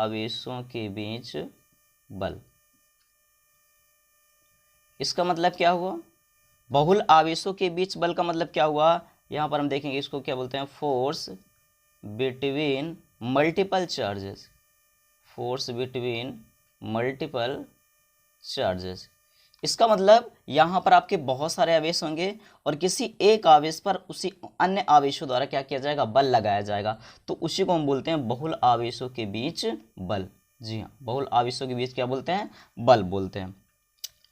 आवेशों के बीच बल। इसका मतलब क्या हुआ? बहुल आवेशों के बीच बल का मतलब क्या हुआ? यहाँ पर हम देखेंगे इसको क्या बोलते हैं, force between multiple charges, force between multiple charges. इसका मतलब यहाँ पर आपके बहुत सारे आवेश होंगे और किसी एक आवेश पर उसी अन्य आवेशों द्वारा क्या किया जाएगा, बल लगाया जाएगा, तो उसी को हम बोलते हैं बहुल आवेशों के बीच बल। जी हाँ, बहुल आवेशों के बीच क्या बोलते हैं, बल बोलते हैं।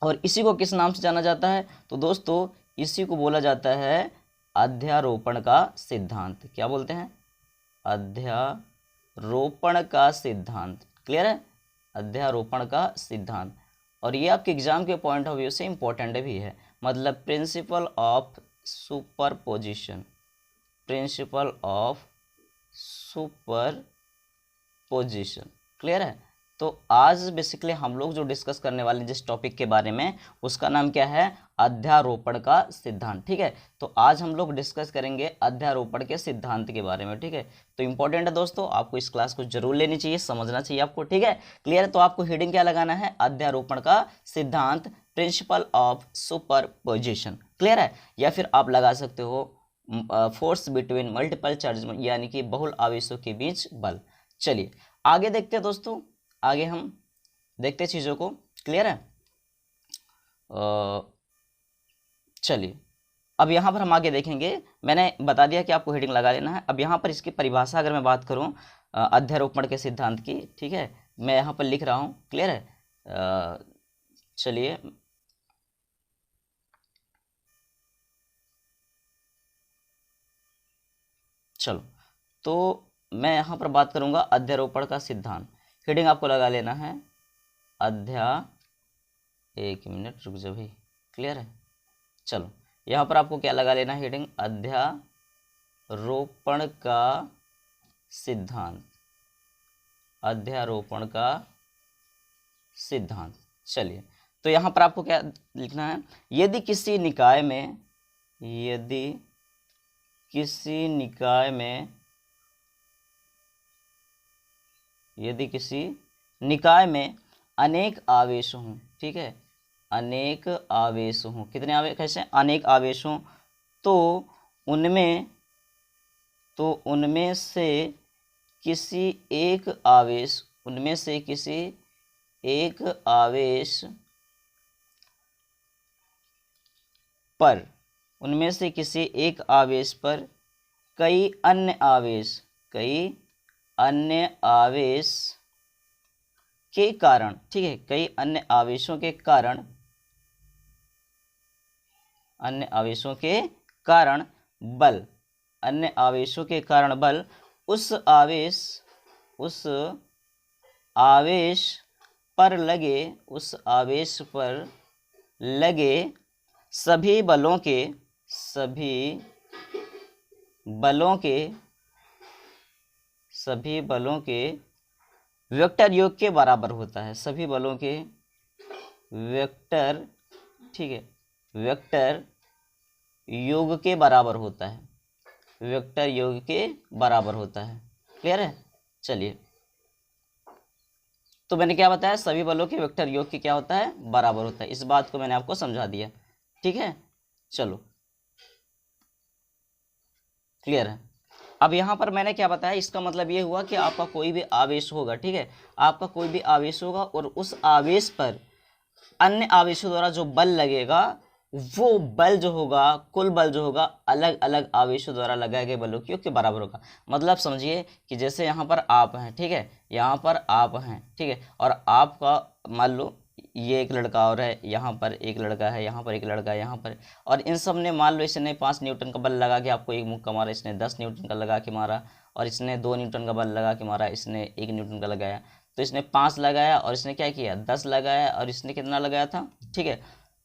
और इसी को किस नाम से जाना जाता है? तो दोस्तों इसी को बोला जाता है अध्यारोपण का सिद्धांत। क्या बोलते हैं? अध्यारोपण का सिद्धांत। क्लियर है? अध्यारोपण का सिद्धांत। और ये आपके एग्जाम के पॉइंट ऑफ व्यू से इंपॉर्टेंट भी है, मतलब principle of superposition, principle of superposition. Clear है? तो आज बेसिकली हम लोग जो डिस्कस करने वाले जिस टॉपिक के बारे में, उसका नाम क्या है, अध्यारोपण का सिद्धांत। ठीक है, तो आज हम लोग डिस्कस करेंगे अध्यारोपण के सिद्धांत के बारे में। ठीक है, तो इंपॉर्टेंट है दोस्तों, आपको इस क्लास को जरूर लेनी चाहिए, समझना चाहिए आपको। ठीक है, क्लियर है? तो आपको हेडिंग क्या लगाना है, अध्यारोपण का सिद्धांत, प्रिंसिपल ऑफ सुपरपोजिशन। क्लियर है? या फिर आप लगा सकते हो फोर्स बिटवीन मल्टीपल चार्ज, यानी कि बहुल आवेशों के बीच बल। चलिए आगे देखते हैं दोस्तों, आगे हम देखते हैं चीज़ों को। क्लियर है? चलिए अब यहाँ पर हम आगे देखेंगे। मैंने बता दिया कि आपको हेडिंग लगा लेना है। अब यहाँ पर इसकी परिभाषा अगर मैं बात करूँ अध्यारोपण के सिद्धांत की, ठीक है, मैं यहाँ पर लिख रहा हूँ। क्लियर है? चलिए चलो, तो मैं यहाँ पर बात करूँगा अध्यारोपण का सिद्धांत। हेडिंग आपको लगा लेना है एक मिनट रुक जाओ भाई। क्लियर है? चलो यहाँ पर आपको क्या लगा लेना है, हेडिंग अध्यारोपण का सिद्धांत, अध्यारोपण का सिद्धांत। चलिए तो यहाँ पर आपको क्या लिखना है, यदि किसी निकाय में, यदि किसी निकाय में, यदि किसी निकाय में अनेक आवेश हों, ठीक है, अनेक आवेश हों, कितने आवेश, कैसे, अनेक आवेश हों, तो उनमें से किसी एक आवेश, उनमें से किसी एक आवेश पर, उनमें से किसी एक आवेश पर कई अन्य आवेश, कई अन्य आवेश के कारण, ठीक है, कई अन्य आवेशों के कारण, अन्य आवेशों के कारण बल, अन्य आवेशों के कारण बल, उस आवेश पर लगे, उस आवेश पर लगे सभी बलों के, सभी बलों के वेक्टर योग के बराबर होता है, सभी बलों के वेक्टर, ठीक है, वेक्टर योग के बराबर होता है, वेक्टर योग के बराबर होता है। क्लियर है? चलिए तो मैंने क्या बताया, सभी बलों के वेक्टर योग के क्या होता है, बराबर होता है। इस बात को मैंने आपको समझा दिया। ठीक है, चलो क्लियर है। अब यहाँ पर मैंने क्या बताया, इसका मतलब ये हुआ कि आपका कोई भी आवेश होगा, ठीक है, आपका कोई भी आवेश होगा और उस आवेश पर अन्य आवेशों द्वारा जो बल लगेगा, वो बल जो होगा, कुल बल जो होगा, अलग अलग आवेशों द्वारा लगाए गए बलों की योग के बराबर होगा। मतलब समझिए कि जैसे यहाँ पर आप हैं, ठीक है, यहाँ पर आप हैं, ठीक है, और आपका मान लो ये एक लड़का और है, यहाँ पर एक लड़का है, यहाँ पर एक लड़का है, यहाँ पर, और इन सब ने मान लो इसने 5 न्यूटन का बल लगा के आपको एक मुक्का मारा, इसने 10 न्यूटन का लगा के मारा, और इसने 2 न्यूटन का बल लगा के मारा, इसने 1 न्यूटन का लगाया। तो इसने 5 लगाया और इसने क्या किया, 10 लगाया, और इसने कितना लगाया था, ठीक है,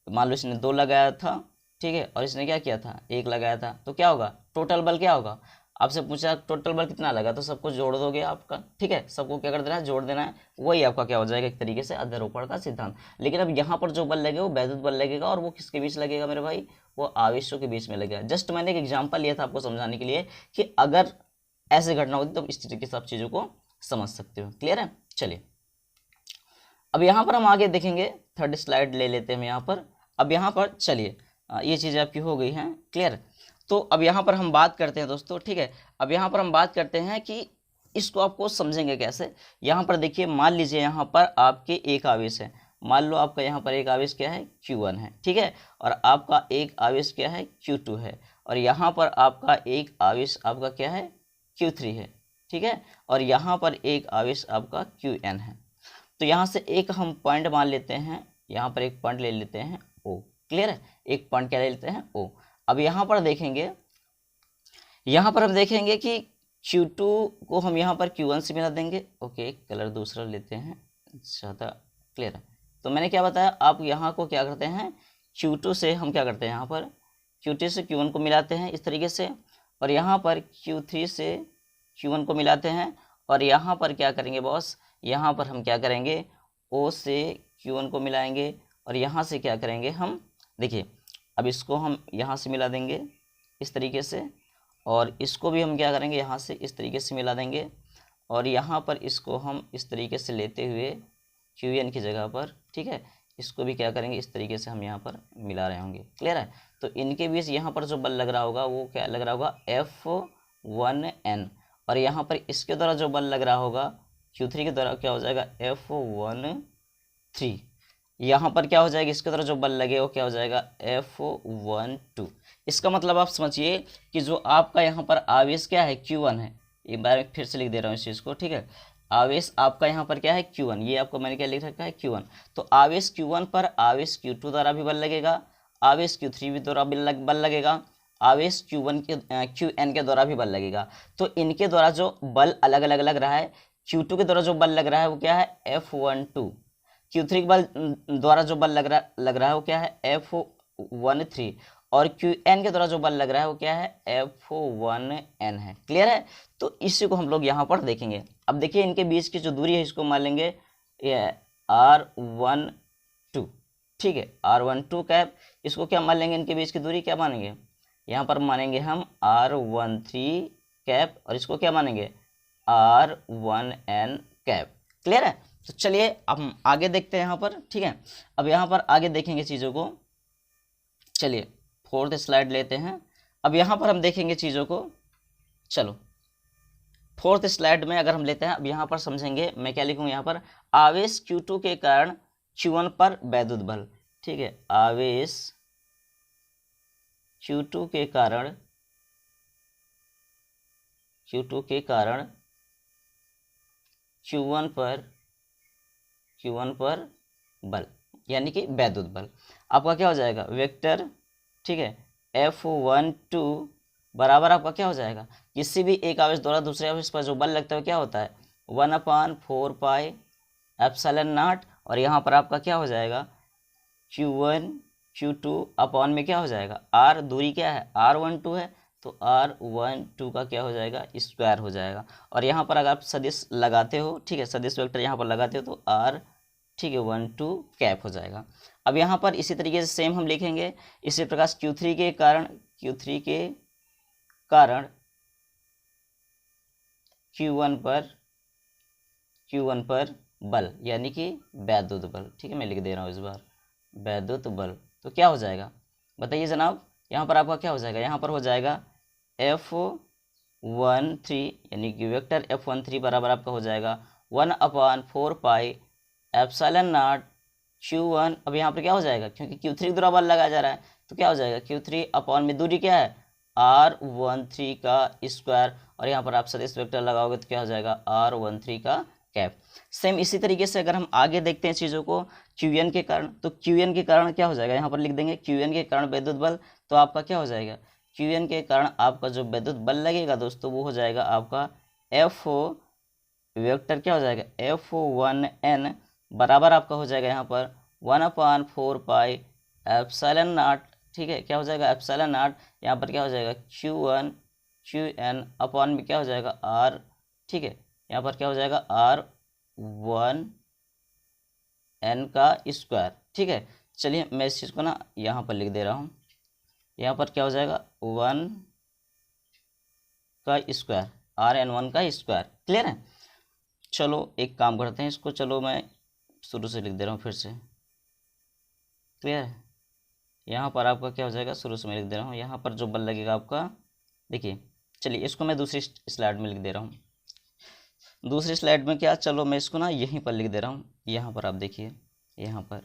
मान लो इसने 2 लगाया था, ठीक है, और इसने क्या किया था, 1 लगाया था, तो क्या होगा, टोटल बल क्या होगा। आपसे पूछा टोटल बल कितना लगा, तो सबको जोड़ दोगे आपका, ठीक है, सबको क्या कर देना है, जोड़ देना है, वही आपका क्या हो जाएगा, एक तरीके से अध्यारोपण का सिद्धांत। लेकिन अब यहाँ पर जो बल लगेगा वो वैद्युत बल लगेगा, और वो किसके बीच लगेगा मेरे भाई, वो आवेशों के बीच में लगेगा। जस्ट मैंने एक एग्जाम्पल लिया था आपको समझाने के लिए कि अगर ऐसे घटना होती तो इस तरीके से आप चीज़ों को समझ सकते हो। क्लियर है? चलिए अब यहाँ पर हम आगे देखेंगे, थर्ड स्लाइड ले लेते हैं हम यहाँ पर। अब यहाँ पर चलिए ये चीज़ आपकी हो गई हैं क्लियर। तो अब यहाँ पर हम बात करते हैं दोस्तों, ठीक है। अब यहाँ पर हम बात करते हैं कि इसको आपको समझेंगे कैसे। यहाँ पर देखिए, मान लीजिए यहाँ पर आपके एक आवेश है, मान लो आपका यहाँ पर एक आवेश क्या है, Q1 है, ठीक है, और आपका एक आवेश क्या है, Q2 है, और यहाँ पर आपका एक आवेश आपका क्या है, Q3 है, ठीक है, और यहाँ पर एक आवेश आपका Qn है। तो यहाँ से एक हम पॉइंट मान लेते हैं, यहाँ पर एक पॉइंट ले लेते हैं O, क्लियर है, एक पॉइंट क्या ले लेते हैं O। अब यहाँ पर देखेंगे, यहाँ पर हम देखेंगे कि Q2 को हम यहाँ पर Q1 से मिला देंगे। ओके, कलर दूसरा लेते हैं, ज़्यादा क्लियर है। तो मैंने क्या बताया, आप यहाँ को क्या करते हैं, Q2 से हम क्या करते हैं, यहाँ पर Q2 से Q1 को मिलाते हैं इस तरीके से, और यहाँ पर Q3 से Q1 को मिलाते हैं, और यहाँ पर क्या करेंगे बॉस, यहाँ पर हम क्या करेंगे, O से Q1 को मिलाएंगे, और यहाँ से क्या करेंगे हम, देखिए अब इसको हम यहाँ से मिला देंगे इस तरीके से, और इसको भी हम क्या करेंगे, यहाँ से इस तरीके से मिला देंगे, और यहाँ पर इसको हम इस तरीके से लेते हुए Qn की जगह पर, ठीक है, इसको भी क्या करेंगे, इस तरीके से हम यहाँ पर मिला रहे होंगे, क्लियर है। तो इनके बीच यहाँ पर जो बल लग रहा होगा वो क्या लग रहा होगा, F1N, और यहाँ पर इसके द्वारा जो बल लग रहा होगा Q3 के द्वारा क्या हो जाएगा, F13। यहाँ पर क्या हो जाएगा, इसके द्वारा जो बल लगे वो क्या हो जाएगा, F12। इसका मतलब आप समझिए कि जो आपका यहाँ पर आवेश क्या है, Q1 है। एक बार फिर से लिख दे रहा हूँ इस चीज़ को, ठीक है। आवेश आपका यहाँ पर क्या है, Q1, ये आपको मैंने क्या लिख रखा है, Q1। तो आवेश Q1 पर आवेश Q2 द्वारा भी बल लगेगा, आवेश Q3 भी द्वारा बल लगेगा, आवेश Qn के द्वारा भी बल लगेगा। तो इनके द्वारा जो बल अलग अलग लग रहा है, Q2 के द्वारा जो बल लग रहा है वो क्या है, F12। Q3 के बल द्वारा जो बल लग रहा है वो क्या है, F13, और Qn के द्वारा जो बल लग रहा है वो क्या है, F1N है, क्लियर है। तो इसी को हम लोग यहाँ पर देखेंगे। अब देखिए इनके बीच की जो दूरी है इसको मान लेंगे ये R12, ठीक है, R12 कैप, इसको क्या मान लेंगे, इनके बीच की दूरी क्या मानेंगे, यहाँ पर मानेंगे हम R13 कैप, और इसको क्या मानेंगे, R1N कैप, क्लियर है। तो चलिए अब हम आगे देखते हैं यहाँ पर, ठीक है। अब यहाँ पर आगे देखेंगे चीज़ों को, चलिए फोर्थ स्लाइड लेते हैं। अब यहाँ पर हम देखेंगे चीज़ों को, चलो फोर्थ स्लाइड में अगर हम लेते हैं, अब यहाँ पर समझेंगे, मैं क्या लिखूँ यहाँ पर, आवेश Q2 के कारण Q1 पर वैद्युत बल, ठीक है, आवेश Q2 के कारण Q1 पर बल, यानी कि वैद्युत बल आपका क्या हो जाएगा, वेक्टर, ठीक है, F12 बराबर आपका क्या हो जाएगा, किसी भी एक आवेश द्वारा दूसरे आवेश पर जो बल लगता है क्या होता है, 1/4 पाई एप्सिलॉन नॉट, और यहाँ पर आपका क्या हो जाएगा, Q1 Q2 अपॉन में क्या हो जाएगा, R दूरी क्या है, R12 है, तो R12 का क्या हो जाएगा, स्क्वायर हो जाएगा। और यहाँ पर अगर आप सदिश लगाते हो, ठीक है, सदिश वेक्टर यहाँ पर लगाते हो तो R, ठीक है, 12 कैप हो जाएगा। अब यहाँ पर इसी तरीके से सेम हम लिखेंगे, इसी प्रकार Q3 के कारण Q1 पर बल, यानी कि वैद्युत बल, ठीक है, मैं लिख दे रहा हूँ इस बार, वैद्युत बल, तो क्या हो जाएगा बताइए जनाब, यहाँ पर आपका क्या हो जाएगा, यहाँ पर हो जाएगा F13, यानी कि वेक्टर F13 बराबर आपका हो जाएगा 1/4 पाई एप्सिलॉन नॉट Q1। अब यहाँ पर क्या हो जाएगा, क्योंकि Q3 द्वारा बल लगाया जा रहा है तो क्या हो जाएगा, Q3 अपॉन में दूरी क्या है, R13 का स्क्वायर, और यहाँ पर आप सदिश वेक्टर लगाओगे तो क्या हो जाएगा, R13 का कैप। सेम इसी तरीके से अगर हम आगे देखते हैं चीज़ों को, Qn के कारण, तो Qn के कारण क्या हो जाएगा, यहाँ पर लिख देंगे Qn के कारण विद्युत बल, तो आपका क्या हो जाएगा, Qn के कारण आपका जो विद्युत बल लगेगा दोस्तों वो हो जाएगा आपका F वेक्टर क्या हो जाएगा, F1N बराबर आपका हो जाएगा यहाँ पर 1/4 पाई एप्सिलॉन नॉट, ठीक है, क्या हो जाएगा, एप्सिलॉन नॉट, यहाँ पर क्या हो जाएगा Qn अपॉन में क्या हो जाएगा R, ठीक है, यहाँ पर क्या हो जाएगा R1N का स्क्वायर, ठीक है। चलिए मैं इस चीज़ को ना यहाँ पर लिख दे रहा हूँ, यहाँ पर क्या हो जाएगा 1 का स्क्वायर, RN1 का स्क्वायर, क्लियर है। चलो एक काम करते हैं, इसको चलो मैं शुरू से लिख दे रहा हूँ फिर से, क्लियर है। यहाँ पर आपका क्या हो जाएगा, शुरू से मैं लिख दे रहा हूँ, यहाँ पर जो बल लगेगा आपका, देखिए चलिए इसको मैं दूसरी स्लाइड में लिख दे रहा हूँ। दूसरी स्लाइड में क्या, चलो मैं इसको ना यहीं पर लिख दे रहा हूँ, यहाँ पर आप देखिए, यहाँ पर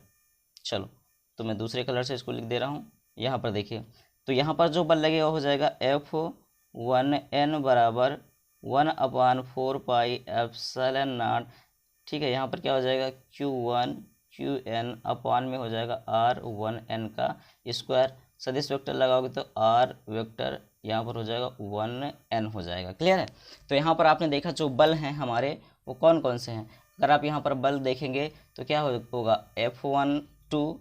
चलो तो मैं दूसरे कलर से इसको लिख दे रहा हूँ। यहाँ पर देखिए, तो यहाँ पर जो बल लगेगा हो जाएगा F1N बराबर 1/4 पाई एप्सिलॉन नॉट, ठीक है। यहाँ पर क्या हो जाएगा Q1Qn अपॉन में हो जाएगा R1N का स्क्वायर, सदिश वेक्टर लगाओगे तो R वेक्टर यहाँ पर हो जाएगा 1N हो जाएगा, क्लियर है। तो यहाँ पर आपने देखा जो बल हैं हमारे वो कौन कौन से हैं। अगर आप यहाँ पर बल देखेंगे तो क्या होगा, F12,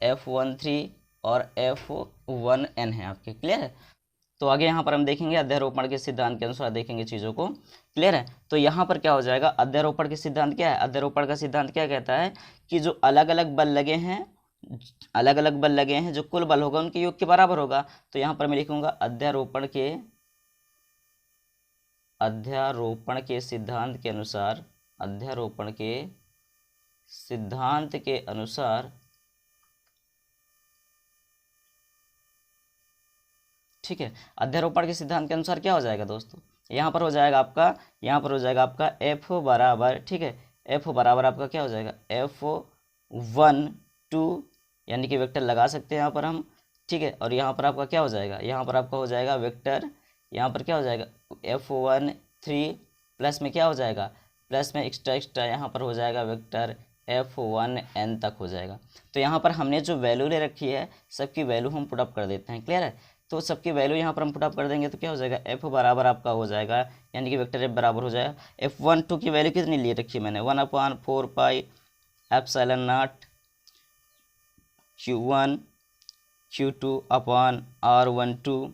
F13 और F1N है आपके, क्लियर है। तो आगे यहाँ पर हम देखेंगे अध्यारोपण के सिद्धांत के अनुसार देखेंगे चीज़ों को, क्लियर है। तो यहाँ पर क्या हो जाएगा, अध्यारोपण के सिद्धांत क्या है, अध्यारोपण का सिद्धांत क्या कहता है कि जो अलग अलग बल लगे हैं, अलग अलग बल लगे हैं, जो कुल बल होगा उनके योग के बराबर होगा। तो यहाँ पर मैं लिखूंगा अध्यारोपण के सिद्धांत के अनुसार, अध्यारोपण के सिद्धांत के अनुसार, ठीक है। अध्यारोपण के सिद्धांत के अनुसार क्या हो जाएगा दोस्तों, यहाँ पर हो जाएगा आपका, यहाँ पर हो जाएगा आपका F बराबर, ठीक है, F बराबर आपका क्या हो जाएगा F1 2, यानी कि वेक्टर लगा सकते हैं यहाँ पर हम, ठीक है। और यहाँ पर आपका क्या हो जाएगा, यहाँ पर आपका हो जाएगा वेक्टर, यहाँ पर क्या हो जाएगा F13 प्लस में क्या हो जाएगा, प्लस में एक्स्ट्रा यहाँ पर हो जाएगा वेक्टर F1N तक हो जाएगा। तो यहाँ पर हमने जो वैल्यू ले रखी है सबकी वैल्यू हम पुटअप कर देते हैं, क्लियर है। तो सबकी वैल्यू यहाँ पर हम पुटअप कर देंगे तो क्या हो जाएगा, F बराबर आपका हो जाएगा, यानी कि वेक्टर F बराबर हो जाएगा, F12 की वैल्यू कितनी लिए रखी है मैंने, 1/4 pi epsilon not Q1 Q2 upon R12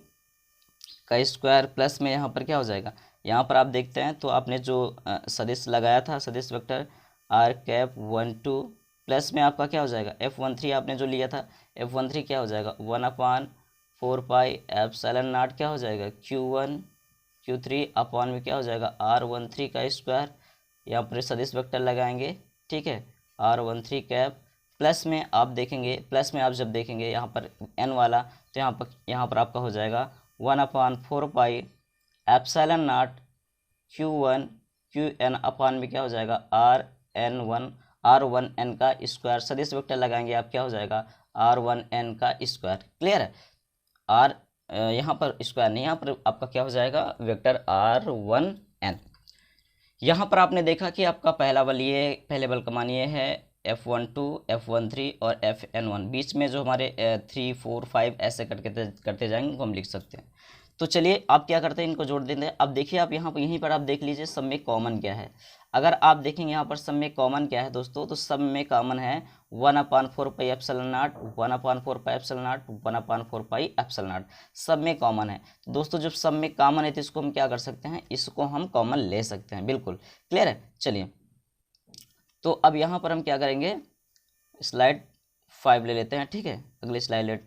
का स्क्वायर, प्लस में यहाँ पर क्या हो जाएगा, यहाँ पर आप देखते हैं तो आपने जो सदिश लगाया था, सदिश वेक्टर R⁴12 प्लस में आपका क्या हो जाएगा F13 आपने जो लिया था, F13 क्या हो जाएगा 1/4 पाई एप्सिलॉन नॉट क्या हो जाएगा Q1 Q3 अपॉन में क्या हो जाएगा R13 का स्क्वायर, यहाँ पर सदिश वेक्टर लगाएंगे, ठीक है, R13 कैप, प्लस में आप देखेंगे, प्लस में आप जब देखेंगे यहाँ पर n वाला तो यहाँ पर आपका हो जाएगा 1/4 pi epsilon not Q1 Qn upon में क्या हो जाएगा R1N का स्क्वायर, सदिश वेक्टर लगाएंगे आप क्या हो जाएगा R1N का स्क्वायर, क्लियर है। R यहाँ पर स्क्वायर नहीं, यहाँ पर आपका क्या हो जाएगा वेक्टर R1N। यहाँ पर आपने देखा कि आपका पहला बल ये, पहले बल का मान ये है F12, F13 और Fn1, बीच में जो हमारे 3 4 5 ऐसे करते जाएंगे उनको हम लिख सकते हैं। तो चलिए आप क्या करते हैं, इनको जोड़ देते हैं। अब देखिए आप यहाँ पर, यहीं पर आप देख लीजिए सब में कॉमन क्या है। अगर आप देखेंगे यहाँ पर सब में कॉमन क्या है दोस्तों, तो सब में कॉमन है 1/4 pi epsilon not, 1/4 pi epsilon not, 1/4 pi epsilon not, सब में कॉमन है। तो दोस्तों जब सब में कॉमन है तो इसको हम क्या कर सकते हैं, इसको हम कॉमन ले सकते हैं, बिल्कुल क्लियर है। चलिए तो अब यहाँ पर हम क्या करेंगे, स्लाइड 5 ले लेते हैं, ठीक है, अगली स्लाइड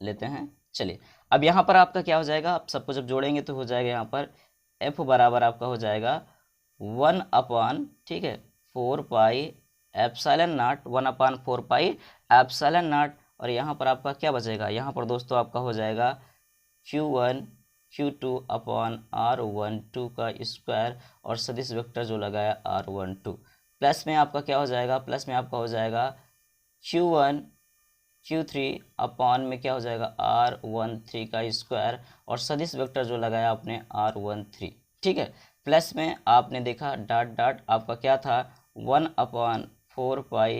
लेते हैं। चलिए अब यहाँ पर आपका क्या हो जाएगा, आप सबको जब जोड़ेंगे तो हो जाएगा यहाँ पर F बराबर आपका हो जाएगा 1/, ठीक है, 4 pi epsilon not, 1/4 pi epsilon not, और यहाँ पर आपका क्या बचेगा, यहाँ पर दोस्तों आपका हो जाएगा Q1 Q2 अपॉन R12 का स्क्वायर, और सदिश वेक्टर जो लगाया R12, प्लस में आपका क्या हो जाएगा, प्लस में आपका हो जाएगा Q1 Q3 अपॉन में क्या हो जाएगा R13 का स्क्वायर, और सदिश वेक्टर जो लगाया आपने R13, ठीक है, प्लस में आपने देखा डॉट डॉट आपका क्या था 1/4 पाई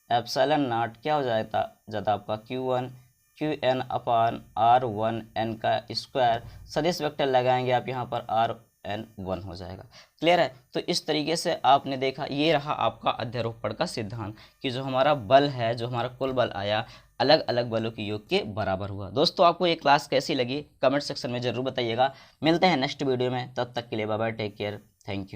एप्सिलॉन नॉट क्या हो जाता आपका Q1 Qn अपॉन R1N का स्क्वायर, सदिश वेक्टर लगाएंगे आप यहाँ पर RN1 हो जाएगा, क्लियर है। तो इस तरीके से आपने देखा, ये रहा आपका अध्यारोपण का सिद्धांत कि जो हमारा बल है, जो हमारा कुल बल आया अलग अलग बलों के योग के बराबर हुआ। दोस्तों आपको ये क्लास कैसी लगी कमेंट सेक्शन में जरूर बताइएगा। मिलते हैं नेक्स्ट वीडियो में, तब तक के लिए bye bye, take care, thank you.